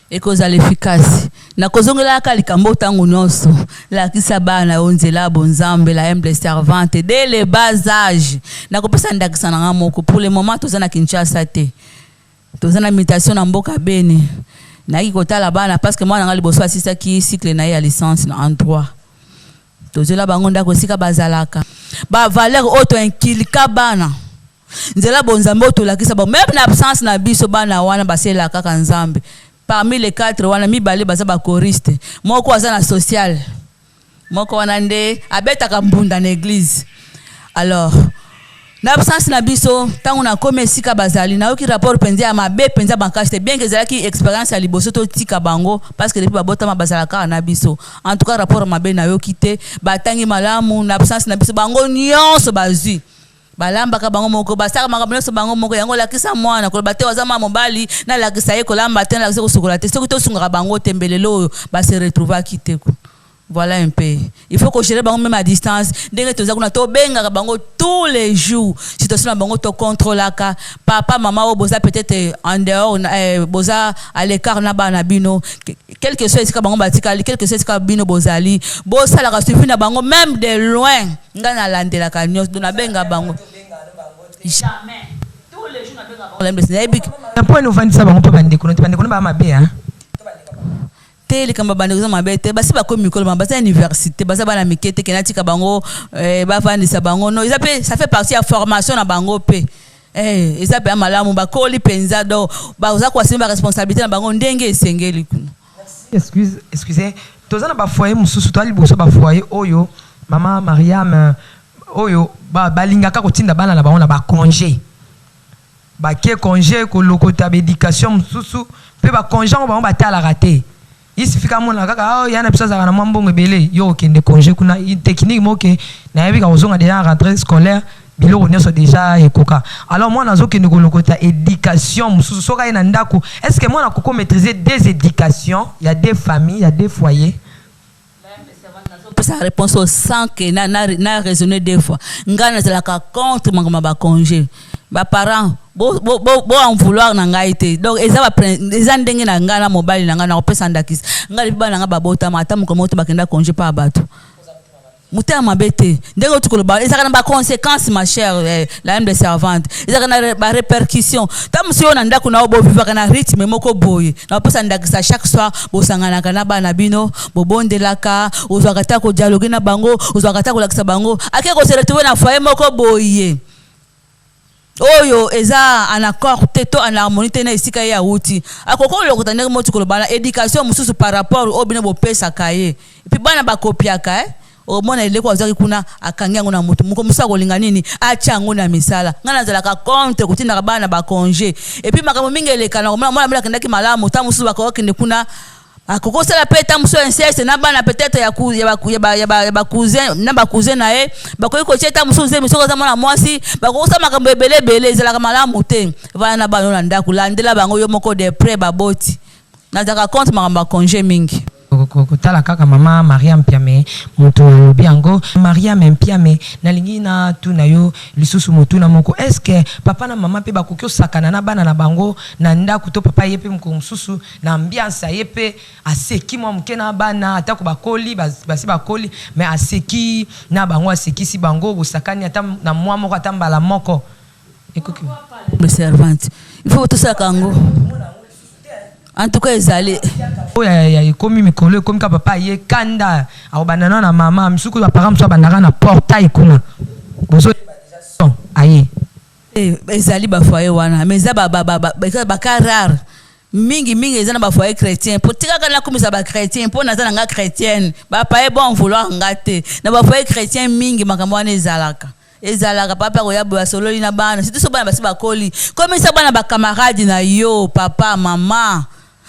ekozala efficace na kozongelaka likambo ntango nyonso lakisa bana onzela bonzambe la humble servante dès le bas âge na kopesa ndakisa na moko pour le moment toza na Kinshasa te toza na invitation na mboka Beni na kotala bana parce que moi na liboso asisa ki cycle na ya licence en droit tozela bango ndako sika bazalaka ba valeur auto inkilika bana nzela bonzambe to lakisa ba même na absence na biso bana wana basela kaka nzambe. Parmi les 4 wana mibale baza ba choriste moko aza na social moko wana nde abetaka mbunda na église. Alors na absence na biso tango na komesika bazali na oki rapport penza mabe penza bankashte bien que zalaki expérience ya liboso to tika bango parce que depuis babota ma bazalaka na biso en tout cas rapport mabe na yo kité batangi malamu na absence na biso bango nyonso bazui balamba ka bango moko basaka makambo nyonso bango moko yango lakisa mwana ko bate wazama mobali na lakisa ye ko lamba te na lakisa ko sukola te soki to sunga bango tembelelo ba se retrouver kité ko. Voilà un peu. Il faut que je bango même à distance. Dès que tu as to benga bango tous les jours. Situation na bango to contrôle ka papa maman o boza peut-être en dehors boza à l'écart na ba na bino quelque chose ka bango batika quelque chose ka bino bozali boza la suffit na bango même de loin ngana landela ka nyos na benga bango jamais tous les jours na benga bango. Un point nous vendre ça bango pa bande ko ba mabe hein. Tele kamba bande ko mabete basi ba ko mikolo mabasa université basa bana mikete kenati ka bango ba vandi sa bango no ça fait partie de la formation na bango pe ça pe malamu ba ko li penza do ba uza kwa simba responsabilité na bango ndenge esengeli kuna. Excusez tozana ba foyer mususu to ali boso ba foyer oyo mama Mariam oyo ba balingaka kotinda bana na bango na ba congé ba ke congé ko lokota éducation mususu pe ba congé on ba tala raté. Il suffit qu'à mon kaka yana pisa za na mwambongo belé yo kende congé kuna technique moke na yebi ka ozonga déjà rentrée scolaire biloko nyonso déjà ekoka. Alors moi nazo kende ko lokota éducation mususu soka ina ndako est-ce que moi na koko maîtriser des éducations il y a des familles il y a des foyers. Sa réponse au sang que na raisonner deux fois ngana za la contre mangoma ba congé ba parents bo en vouloir na ngaite donc eza ndenge na ngana mobile na ngana opesa ndakisa ngali bana nga babota mata muko moto bakenda congé pa bato muta mabete ndenge tukoloba eza kana ba conséquences ma chère la humble servante eza kana ba répercussions tam si on ndako na obo vivre kana rythme moko boye na opesa ndakisa chaque soir bo sangana kana bana bino bo bondelaka ozwakata ko dialogue na bango ozwakata ko lakisa bango akeko se retrouver na foyer moko boye oyo eza en accord teto en harmonie tena isika ya uti akoko lokota ndenge motu kolobana éducation mususu par rapport au bino bopesa kaye puis bana bakopiaka o mona ile kwa zaki kuna akangia ngona mutu muko musa kolinga nini acha ngona misala ngana zalaka contre kutinda bana ba congé et puis makambo mingi elekana mona kendaki malamu tamusu bakokende kuna akoko sala peta muso inceste na bana peut-être ya cousin na ba cousin na e bakoyiko cheta muso nze misoko za mwana mwasi bakosa makambo ebele ezalaka malamu te vana na bana na ndako landela bango yo moko de près baboti na zaka contre makambo congé mingi. Kotala kaka mama Mariam Piame mutu biango Mariam Piame nalingi na tuna yo lisusu mutu na moko est-ce que papa na mama pe bakokyo sakana na bana na bango na ndako to papa yepe mkonsusu na ambiance yepe aseki mwa mke na bana atako bakoli basi bakoli mais aseki na bango aseki si bango busakani ata na mwa moko atambala moko ekoki le servante il faut tout ça kango. En tout cas, ezali. Oya komi mikolo komi ka papa ye kanda abanana na mama misuku ba parents so banaka na portail kuna. Bozo aye. Ezali ba foyer wana mais za ba karar. mingi eza na ba foyer chrétien pour tika kana komisa ba chrétien pour na nga chrétienne ba pa bon vouloir ngate na ba foyer chrétien mingi makambo wana ezalaka papa ko yabo ya sololi na bana situ so bana basi bakoli komisa bana ba camarade na yo papa mama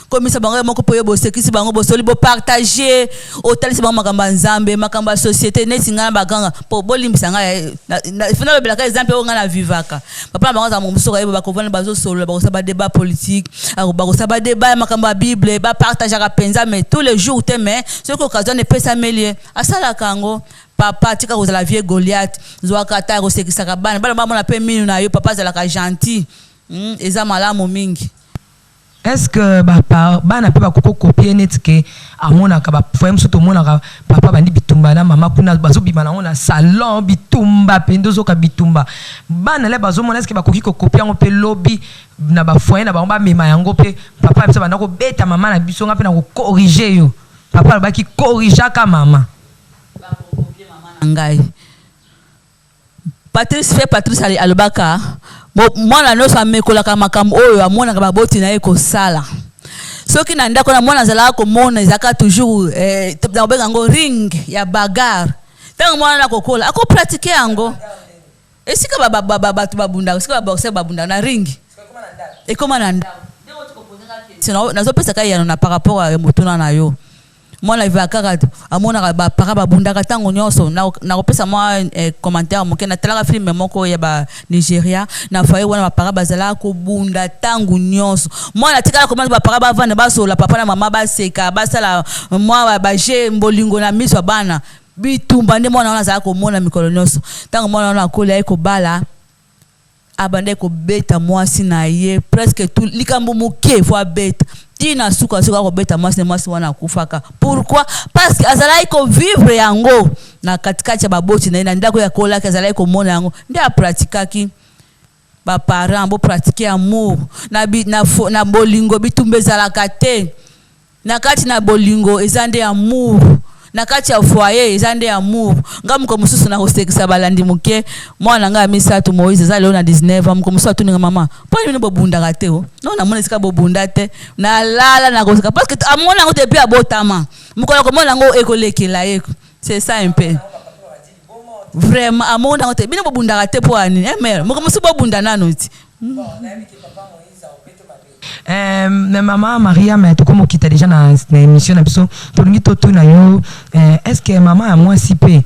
komisa bango moko po yebo sekisi bango bosoli bo partager otalisi bango makambo nzambe makambo société neti ngana baganga po bolimbisa nga fina lobela ka exemple nga na vivaka papa bango za momuso ka yebo bakovana bazo solo bakosaba débat politique bakosaba débat makambo ya bible ba partager ka penza mais tous les jours te mais ce que occasion ne peut s'améliorer asala kango papa tika kozala vie Goliath zwaka ta ko sekisa ka bana bana pe minu na yo papa zala ka gentil eza malamu mingi. Est-ce que bana pe bakoko copier net ke amona ka ba foyem soto mona ka papa bandi bitumba na mama kuna bazo bimana ona salon bitumba pendozo ka bitumba bana le bazo mona est-ce que bakoki ko copier ngo pe lobby na ba foyer na ba mema yango pe papa bisa banda ko beta mama na biso nga pe na ko corriger yo papa ba ki corriger ka mama ba ko copier mama ngai Patrice alobaka mwana noso amekolaka makambo oyo amonaka baboti na ye kosala soki na ndako na mwana azalaka komona ezaka toujours nakobenga yango ring ya bagarre ntango mwana na kokola akopratike yango esika bato babundaka esika baboxe babundaka na ring ekoma na ndako nazopesaka yano na par rapport a motuna na yo mwana vivaka amonaka bapara babundaka ntango nyonso nakopesa mwa commentaire moke natalaka filme moko ya ba Nigeria na faye wana bapara bazalaka kobunda ntango nyonso mwana atikala komana bapara bavanda basola papa na mama baseka basala mwa baje mbolingo na miso bana bitumba nde mwana wana azalaka komona mikolo nyonso ntango mwana wana akola ye kobala abande kobeta mwasi na ye presque tout likambo moke fo abeta tina suka kobeta mwasi wana akufaka. Pourquoi? Parce que azalaki ko vivre yango na katikati ya baboti na ndako ya kolaki azalaki komona yango nde apratikaki ba parents bo pratiquer amour na bolingo bitumba ezalaka te na kati na bolingo ezande amour na kati ya foyer ezande amour ngamuko mususu na kosekisa balandi muke mwana nga misatu Moïse za leo na 19 amuko mususu atuninga mama po ni bobunda kate o non na mona sika bobunda te na lala na koseka parce que amona ngo depuis abotama mukola ko mona ngo ekolekela yeko c'est ça un peu vraiment amona ngo te bino bobunda kate po ani mère muko mususu bobunda nano ti maman Maria mais comme qui t'a déjà na émission na biso tolingi toto na yo est-ce que maman a moi si peu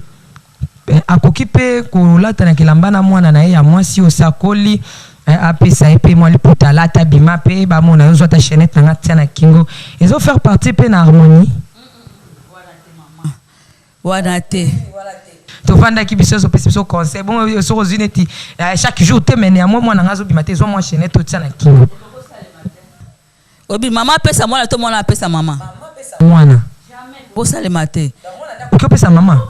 akokipe ko lata na kilamba na mwana na ye ya moi si osakoli apesa epe moi liputa lata bima pe ba mona yo zota chaînette na tia na kingo ils ont faire partie pe na harmonie wana te to fanda ki biso so pesiso conseil bon so rozineti chaque jour te mene ya moi na ngazo bima te zo moi chaînette to tia na kingo obi mama pesa mwana to mwana pesa mama mwana bosa le matin ko pesa mama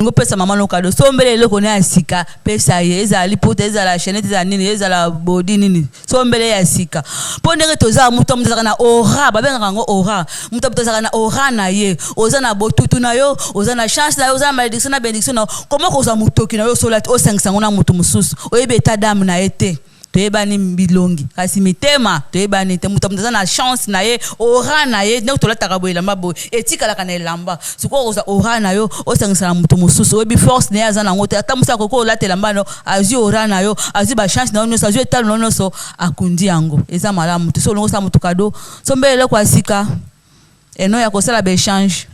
ngo pesa mama no kado sombele loko na sika pesa ye ezali pote ezala chaînette za nini ezala body nini sombele ya sika pondere toza muto mutaka na aura babenga ngo aura muto mutaka na aura na ye oza na botutu na yo oza na chance na yo oza na malédiction na bénédiction na comment ko za mutoki na yo solat o 500 na mutu mususu oyebe ta dame na ete toyebani bilongi kasi mitema toyebani te mutu mutaka na chance na ye aura na ye ne tolataka boyela mabo etikala kana elamba siko oza aura na yo osangisa na mutu mususu oyebi force ne aza na ngote ata musa koko olatela mbano azi aura na yo azi ba chance na yo nyonso azi etalo nyonso akundi yango eza malamu te so longo sa mutu kado sombele kwa sika eno ya kosala ba échange.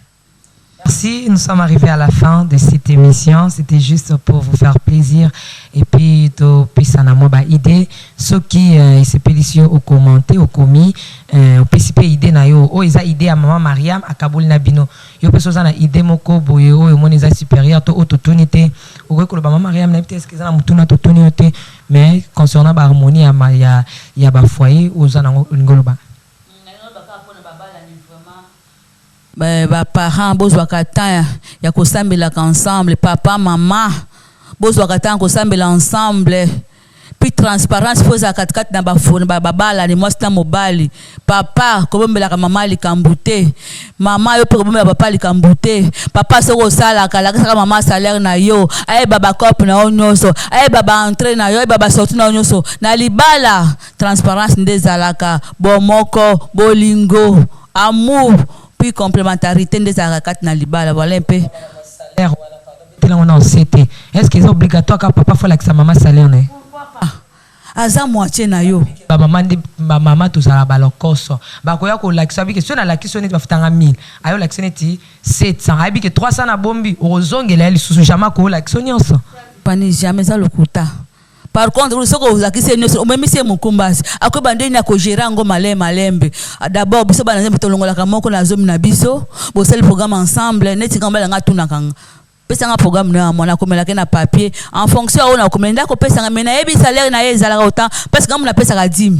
Merci, nous sommes arrivés à la fin de cette émission. C'était juste pour vous faire plaisir et puis to pesa na moba idée ceux qui se pédicient au commenter au commis au PCP idée na yo o isa idée à maman Mariam akabuli na bino yo peso za na idée moko boye o yo moni za supérieur to autotonité o ko maman Mariam na peut-être que za na mutuna to tonité mais concernant ba harmonie ya ba foyer o za na ngoloba ba parents bozwaka temps ya kosambelaka ensemble papa mama bozwaka temps kosambela ensemble puis transparence poza katikati na bafoni babala ni mwasi na mobali papa kobombelaka mama likambute mama yo pe kobombela papa likambute papa soko sala kalakisaka mama salaire na yo aye baba cop na yo nyonso aye baba entrée na yo aye baba sortie na yo nyonso na libala transparence nde ezalaka bomoko bolingo amour puis complémentarité nde ezalaka kati na libala voilà un peu on a cité. Est-ce qu'ils sont obligatoires quand papa faut que sa maman salaire ne? Aza moitié na yo. Ba maman tout ça ba lokoso. Ba koya ko like sabi que si on a la question ne va faire 1000. Ayo la question 700. Ayi que 300 na bombi. Ozongela li susu jamais ko la question nyonso. Pani jamais ça le kuta. Par contre, ce que vous acquis nyonso même si mukumbasi. Ako bande na ko gérer ngo malembe. D'abord biso ba na tolongola ka moko na zomi na biso. Bo sel programme ensemble neti kamba nga tuna kanga. Pesa nga programme na mwana komela ke na papier en fonction on a komenda ko pesa nga mena yebi salaire na yezala autant parce que nga pesa ka 10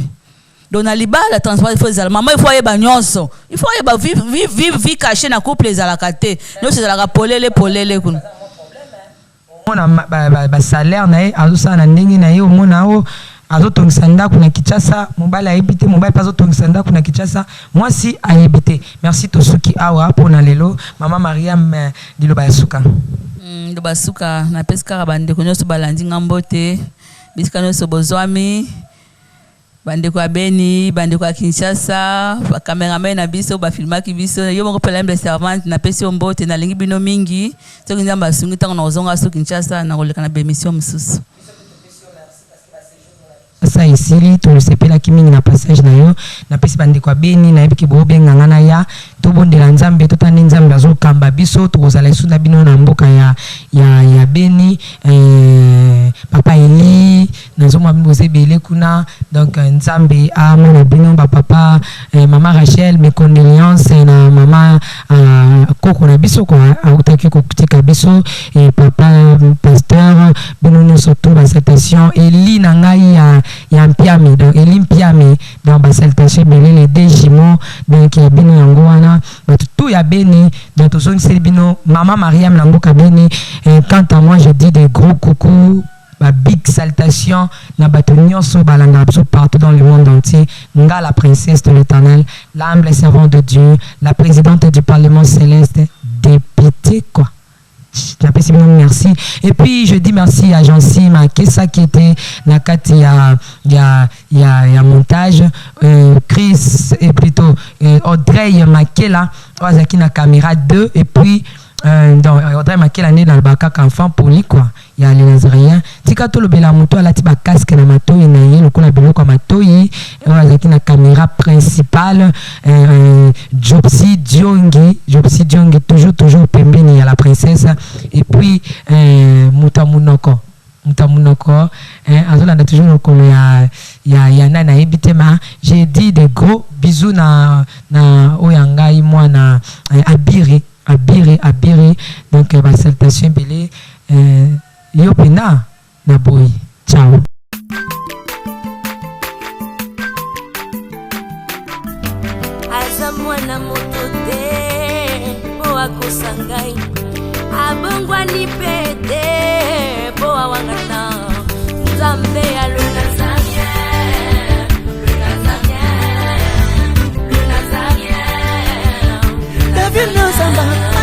donc na liba la transport il faut zala maman il faut yeba nyonso il faut yeba vie caché na couple ezala kate nyonso ezala ka polele kuna on a ba salaire na ye azusa na ndingi na ye omona o azotongisa ndako na Kinshasa mobali ayebite mobali pas azotongisa ndako na Kinshasa mwasi ayebite merci tosuki awa pona lelo mama Mariam diloba ya suka diloba suka na peska bandeko nyonso balandi ngambote bisika nyonso bozwami bandeko ya Beni bandeko ya Kinshasa ba cameraman na biso ba filmaki biso yo moko pela mbe servante na pesi ombote na lingi bino mingi soki nzamba sungi tango na ozonga so Kinshasa na koleka na bemission mususu ça ici tout le sepela ki mingi na passage na yo na pesi bande kwa Beni na yebiki bo benga ngana ya to bondela nzambe to tande nzambe azo kamba biso to kozala isunda bino na mboka ya Beni papa Eli nazo mwa mboze bele kuna donc nzambe a mona bino ba papa mama Rachel mes condoléances na mama koko na biso kwa utaki ko kutika biso et papa pasteur bino no surtout ba citation Eli na ngai ya mpiami donc Eli mpiami dans ba citation belé les deux jumeaux donc ya bino yango wana tout ya Beni donc to zone bino mama Mariam na mboka Beni quant à moi je dis des gros coucou ma big salutation na batonyon so balanga partout dans le monde entier nga la princesse de l'Éternel l'humble servante de Dieu la présidente du Parlement céleste députée quoi. Merci. Et puis je dis merci à Jancy Makessa qui était na kati ya montage Chris et plutôt Audrey Makela qui na caméra 2 et puis donc Audrey Makela né dans le bakaka enfant poli quoi il y a les Nazariens tika to le bela moto ala tiba casque na matoyi na ye lokola biloko matoyi qui na caméra principale Jopsi Diongi toujours pembeni ya la princesse et puis Mutamunoko azolanda toujours lokolo ya nana ebitema j'ai dit des gros bisous na oyangai moi na Abiri donc ma salutation belé yo pena na boy ciao azamwana motote po akosangai abongwani pete po awangana nzambe ya le Nazarien David Nozamba